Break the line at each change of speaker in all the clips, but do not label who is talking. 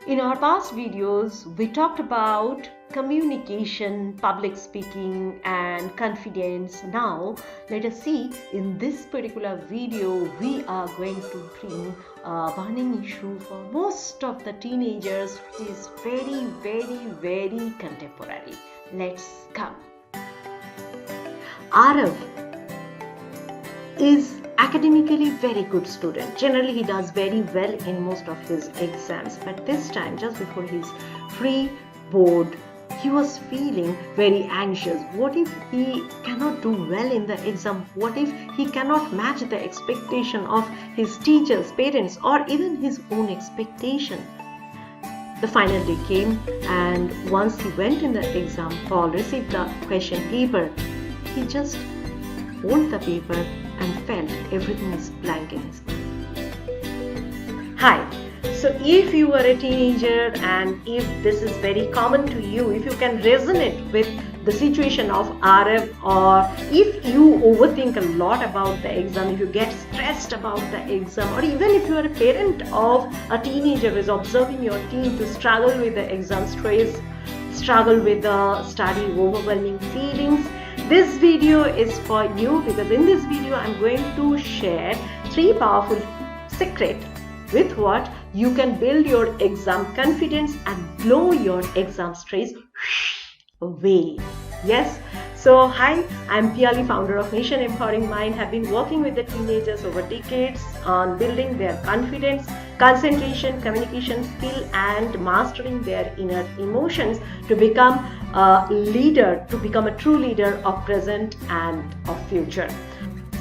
In our past videos, we talked about communication, public speaking, and confidence. Now, let us see in this particular video, we are going to bring a burning issue for most of the teenagers, which is very contemporary. Let's come. Arav is academically very good student. Generally he does very well in most of his exams, but this time just before his pre-board he was feeling very anxious. What if he cannot do well in the exam? What if he cannot match the expectation of his teachers, parents, or even his own expectation? The final day came, and once he went in the exam hall, received the question paper, he just folded the paper and felt everything is blank in his mind. Hi, so if you are a teenager and if this is very common to you, if you can resonate with the situation of Arav, or if you overthink a lot about the exam, if you get stressed about the exam, or even if you are a parent of a teenager who is observing your teen to struggle with the exam stress, struggle with the study overwhelming feelings, this video is for you, because in this video I'm going to share 3 powerful secrets with what you can build your exam confidence and blow your exam stress away. Yes, so hi, I'm Piali, founder of Mission Empowering Mind. Have been working with the teenagers over decades on building their confidence, concentration, communication skill, and mastering their inner emotions to become a leader, to become a true leader of present and of future.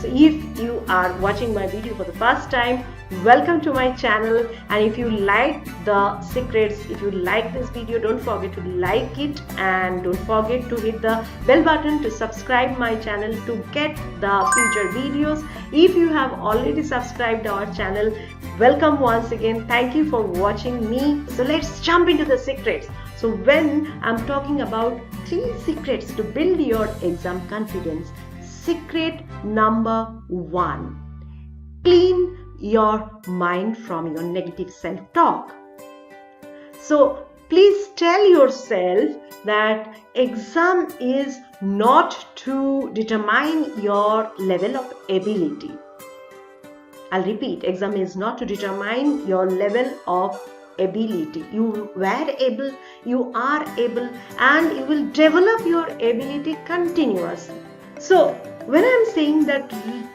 So if you are watching my video for the first time, welcome to my channel, and if you like the secrets, if you like this video, don't forget to like it and don't forget to hit the bell button to subscribe my channel to get the future videos. If you have already subscribed our channel, welcome once again. Thank you for watching me. So let's jump into the secrets. So when I'm talking about 3 secrets to build your exam confidence, secret number 1, clean your mind from your negative self-talk. So please tell yourself that exam is not to determine your level of ability. I'll repeat, exam is not to determine your level of ability. You were able, you are able, and you will develop your ability continuously. So when I'm saying that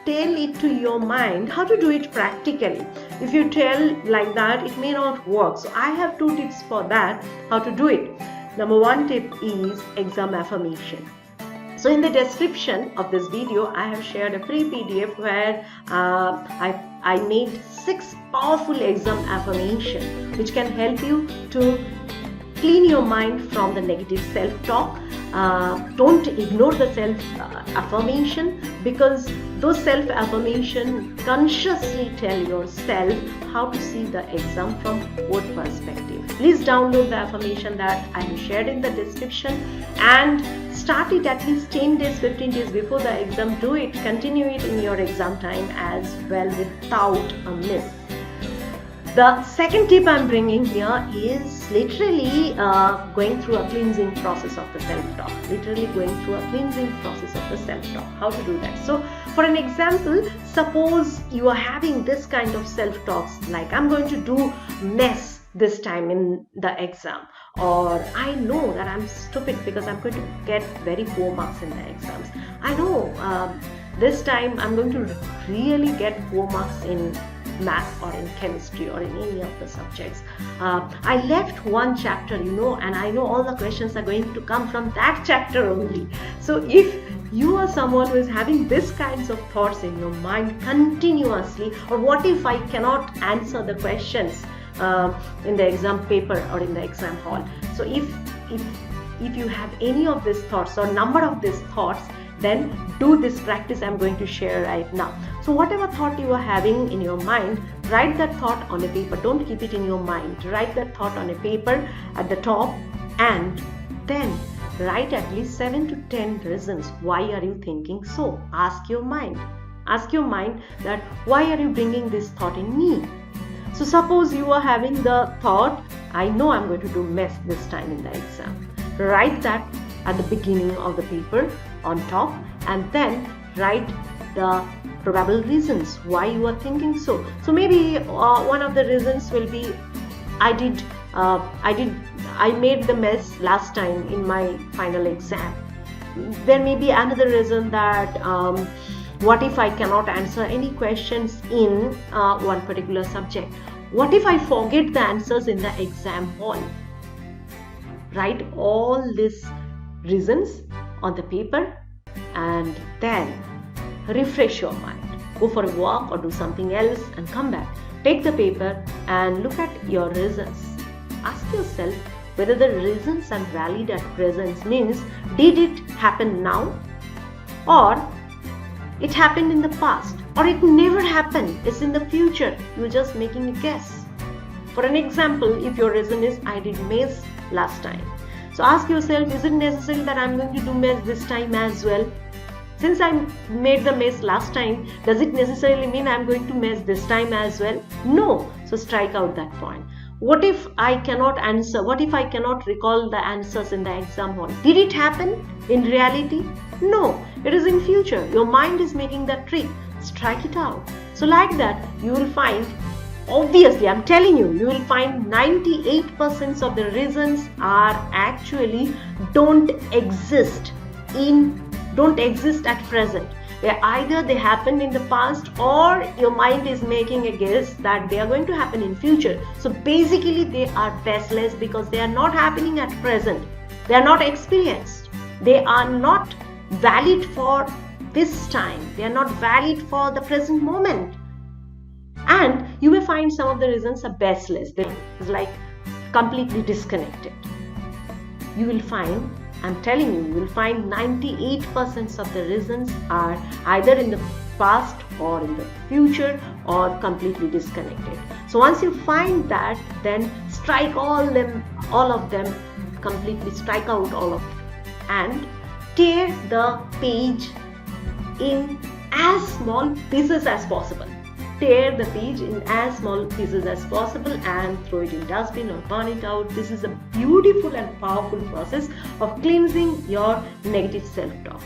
tell it to your mind, how to do it practically? If you tell like that, it may not work. So I have 2 tips for that, how to do it. Number 1 tip is exam affirmation. So in the description of this video, I have shared a free PDF where I made 6 powerful exam affirmation which can help you to clean your mind from the negative self-talk. Don't ignore the self-affirmation, because those self-affirmation consciously tell yourself how to see the exam from what perspective. Please download the affirmation that I have shared in the description and start it at least 10 days, 15 days before the exam. Do it, continue it in your exam time as well without a miss. The second tip I'm bringing here is literally going through a cleansing process of the self-talk. Literally going through a cleansing process of the self-talk. How to do that? So for an example, suppose you are having this kind of self-talks like, I'm going to do mess this time in the exam, or I know that I'm stupid because I'm going to get very poor marks in the exams. I know this time I'm going to really get poor marks in math or in chemistry or in any of the subjects. I left one chapter, and I know all the questions are going to come from that chapter only. So if you are someone who is having this kinds of thoughts in your mind continuously, or what if I cannot answer the questions in the exam paper or in the exam hall? So if you have any of these thoughts or number of these thoughts, then do this practice I'm going to share right now. So whatever thought you are having in your mind, write that thought on a paper. Don't keep it in your mind. Write that thought on a paper at the top, and then write at least 7 to 10 reasons why are you thinking so. Ask your mind that why are you bringing this thought in me. So suppose you are having the thought I know I'm going to do mess this time in the exam. Write that at the beginning of the paper on top, and then write the probable reasons why you are thinking so. So maybe one of the reasons will be I made the mess last time in my final exam. There may be another reason that what if I cannot answer any questions in one particular subject? What if I forget the answers in the exam hall? Write all these reasons on the paper and then refresh your mind. Go for a walk or do something else and come back. Take the paper and look at your reasons. Ask yourself whether the reasons are valid at present, means did it happen now, or it happened in the past, or it never happened, it's in the future, you're just making a guess. For an example, if your reason is I did mess last time, so ask yourself, is it necessary that I'm going to do mess this time as well? Since I made the mess last time, does it necessarily mean I'm going to mess this time as well? No. So strike out that point. What if I cannot answer? What if I cannot recall the answers in the exam hall? Did it happen in reality? No. It is in future. Your mind is making that trick. Strike it out. So like that, you will find, obviously, I'm telling you, you will find 98% of the reasons are actually don't exist at present. Either they happened in the past, or your mind is making a guess that they are going to happen in future. So basically they are baseless because they are not happening at present. They are not experienced. They are not valid for this time. They are not valid for the present moment. And you may find some of the reasons are baseless. They is like completely disconnected. You will find, I'm telling you, you will find 98% of the reasons are either in the past or in the future or completely disconnected. So once you find that, then strike all of them, completely strike out all of them and tear the page in as small pieces as possible. Tear the page in as small pieces as possible and throw it in dustbin or burn it out. This is a beautiful and powerful process of cleansing your negative self-talk.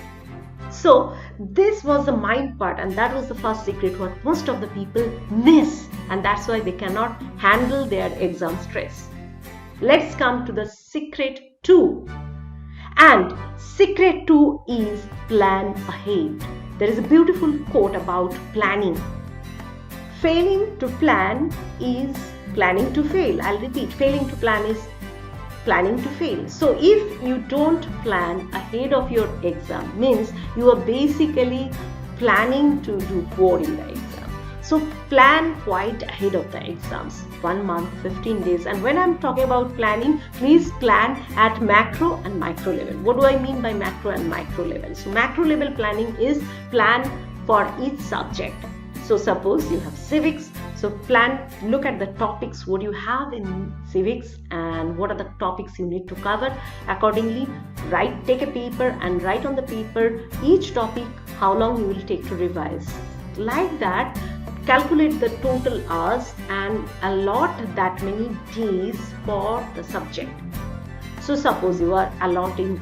So this was the mind part, and that was the first secret what most of the people miss, and that's why they cannot handle their exam stress. Let's come to the secret 2. And secret 2 is plan ahead. There is a beautiful quote about planning. Failing to plan is planning to fail. I'll repeat, failing to plan is planning to fail. So if you don't plan ahead of your exam, means you are basically planning to do poor in the exam. So plan quite ahead of the exams, 1 month, 15 days. And when I'm talking about planning, please plan at macro and micro level. What do I mean by macro and micro level? So macro level planning is plan for each subject. So suppose you have civics, so look at the topics, what you have in civics and what are the topics you need to cover. Accordingly, take a paper and write on the paper each topic how long you will take to revise. Like that, calculate the total hours and allot that many days for the subject. So suppose you are allotting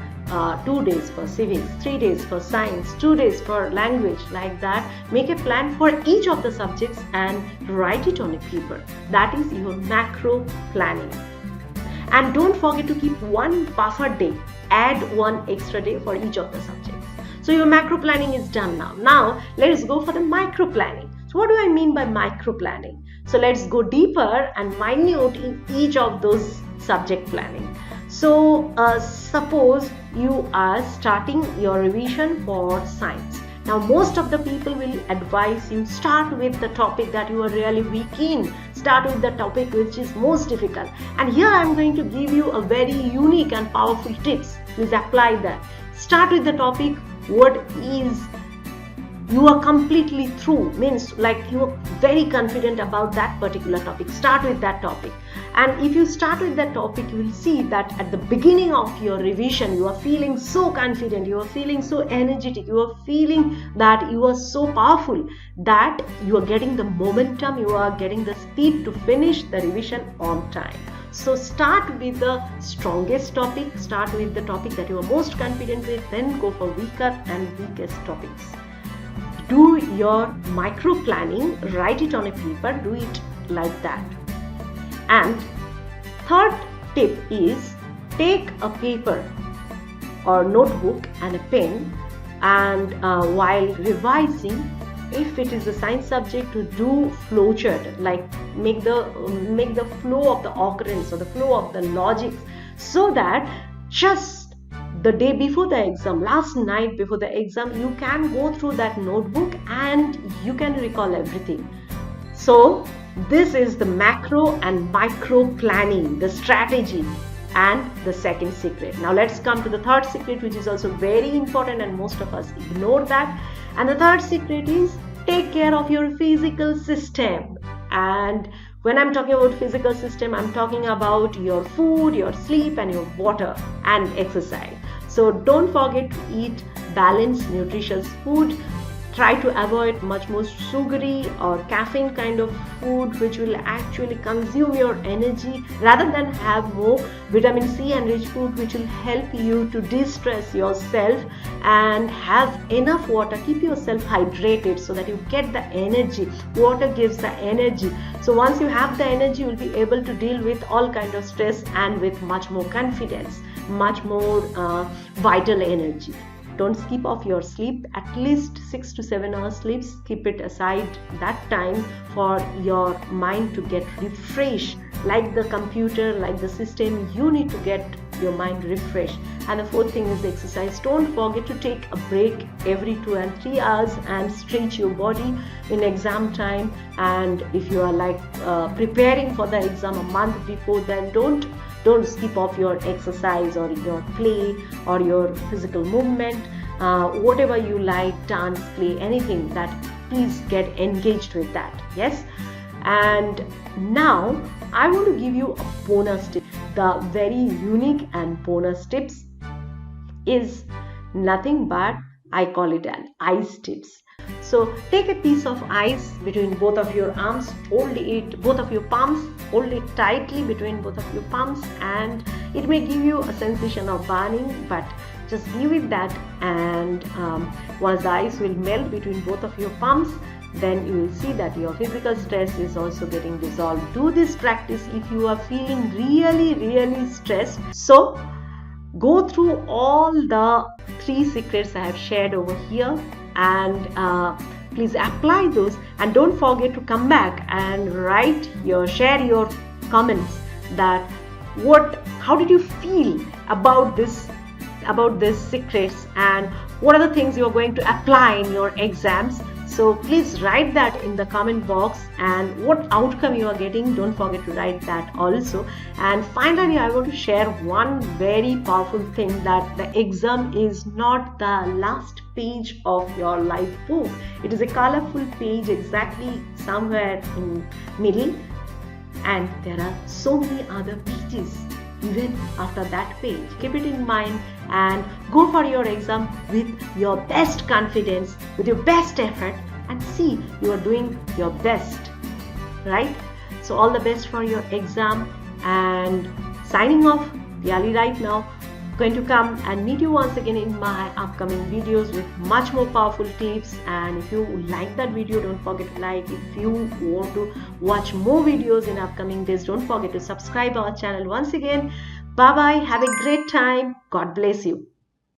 2 days for civics, 3 days for science, 2 days for language, like that. Make a plan for each of the subjects and write it on a paper. That is your macro planning. And don't forget to keep one buffer day. Add one extra day for each of the subjects. So your macro planning is done now. Now let's go for the micro planning. So what do I mean by micro planning? So let's go deeper and minute in each of those subject planning. So suppose you are starting your revision for science. Now most of the people will advise you start with the topic that you are really weak in. Start with the topic which is most difficult. And here I am going to give you a very unique and powerful tips. Please apply that. Start with the topic what is you are completely through, means like you are very confident about that particular topic. Start with that topic. And if you start with that topic, you will see that at the beginning of your revision, you are feeling so confident, you are feeling so energetic, you are feeling that you are so powerful, that you are getting the momentum, you are getting the speed to finish the revision on time. So start with the strongest topic, start with the topic that you are most confident with, then go for weaker and weakest topics. Do your micro planning, write it on a paper, do it like that. And third tip is take a paper or notebook and a pen, and while revising, if it is a science subject, to do flowchart, like make the flow of the occurrence or the flow of the logics, so that just the day before the exam, last night before the exam, you can go through that notebook and you can recall everything. So this is the macro and micro planning, the strategy, and the second secret. Now let's come to the third secret, which is also very important and most of us ignore that. And the third secret is take care of your physical system. And when I'm talking about physical system, I'm talking about your food, your sleep, and your water and exercise. So don't forget to eat balanced, nutritious food. Try to avoid much more sugary or caffeine kind of food, which will actually consume your energy, rather than have more vitamin C enriched food, which will help you to de-stress yourself, and have enough water. Keep yourself hydrated so that you get the energy. Water gives the energy. So once you have the energy, you will be able to deal with all kind of stress and with much more confidence, much more vital energy. Don't skip off your sleep, at least 6 to 7 hours sleep. Keep it aside that time for your mind to get refreshed. Like the computer, like the system, you need to get your mind refreshed. And the fourth thing is the exercise. Don't forget to take a break every 2 and 3 hours and stretch your body in exam time. And if you are like preparing for the exam a month before, then don't skip off your exercise or your play or your physical movement, whatever you like, dance, play, anything, that please get engaged with that. Yes. And now I want to give you a bonus tip. The very unique and bonus tips is nothing but, I call it an ice tips. So take a piece of ice between both of your arms, hold it, both of your palms, hold it tightly between both of your palms, and it may give you a sensation of burning, but just give it that, and once the ice will melt between both of your palms, then you will see that your physical stress is also getting dissolved. Do this practice if you are feeling really stressed. So go through all the 3 secrets I have shared over here, and please apply those, and don't forget to come back and share your comments, that how did you feel about these secrets, and what are the things you are going to apply in your exams. So please write that in the comment box, and what outcome you are getting, don't forget to write that also. And finally, I want to share one very powerful thing, that the exam is not the last page of your life book. It is a colorful page exactly somewhere in middle, and there are so many other pages even after that page. Keep it in mind and go for your exam with your best confidence, with your best effort, and see you are doing your best, right? So all the best for your exam, and signing off, Yali right now. Going to come and meet you once again in my upcoming videos with much more powerful tips. And if you like that video, don't forget to like. If you want to watch more videos in upcoming days, don't forget to subscribe our channel once again. Bye bye, have a great time, God bless you.